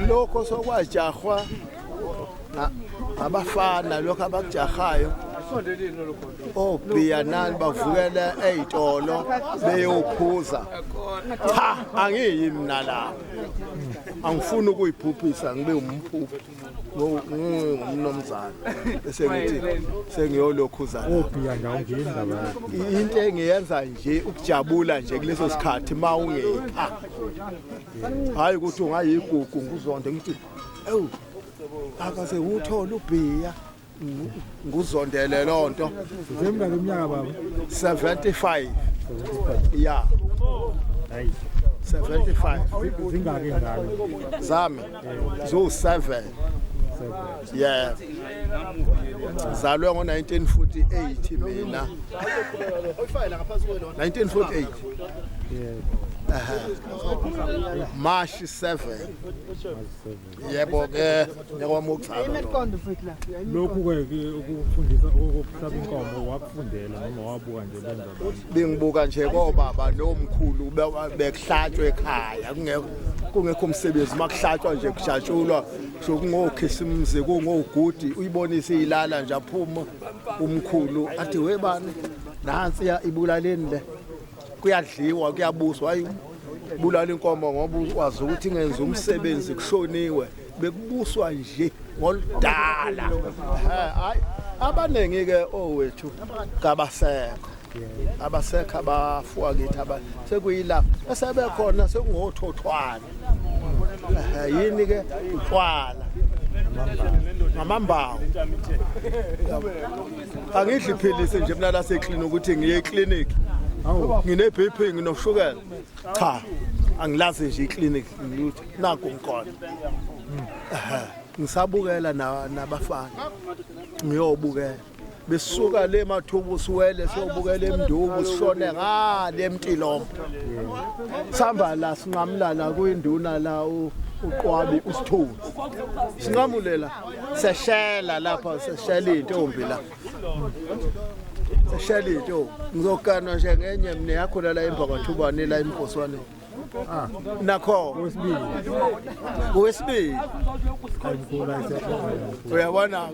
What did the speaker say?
lokho sokwajahwa abafana lokho abakujahayo obhiya nani bavukela ezitolo beyophuza cha angiyi mina la angifuni ukuyiphuphisa ngibe umphuphi ngumnomzana bese ngithi sengiyolokhuza obhiya ngawungindaba into engiyenza nje ukujabula nje kuleso sikhathi mawungepha hayi ukuthi ungayigugu nguzonde ngithi ewu akase uthola ubhiya nguzondele lonto zemngaka iminyaka baba 75 yeah hayi 75 zingake ngalo zami zo 7 yeah zalwe ngo1948 mina 1948 March 7 yebo ke nyakwamukuzala lokhu ke ukufundisa ukuhlaba inkomo wakufundela noma wabuka nje benza bengibuka nje kobaba nomkhulu bekuhlatshwe ekhaya kungekho umsebenzi makuhlatshwa nje kujatshulwa sokungokhisimuze kungogudi uyibonisa izilala nje aphuma umkhulu athi webani nansi ya ibulaleni le kuyadliwa kuyabuswa hayi bulala inkomo ngoba ukwazi ukuthi ngenza umsebenzi kushoniwe bekubuswa nje ngoludala hayi abanengi ke owethu kabasekho abasekho abafuwa kithi sekuyila esebekhona sekungothothwana yini ke utshwala ngamambawu angidli philisi nje mina la seclinic ukuthi ngiye eclinic ngine BP nginoshukela cha angilazi nje iclinic ngithi naku ngikona ngisabukela nabafana ngiyobukela besuka le mathubu siwele siyobukela emndubu sishone ngale emtilombo sihamba la sinqamla la kuyinduna la uqwabi usithunzi sinqamulela seshela lapha seshela intombi la seshela intombi ngizokana nje ngenye mine yakho la emva kwathubane la eMkhoswane nakho wesibili uyabona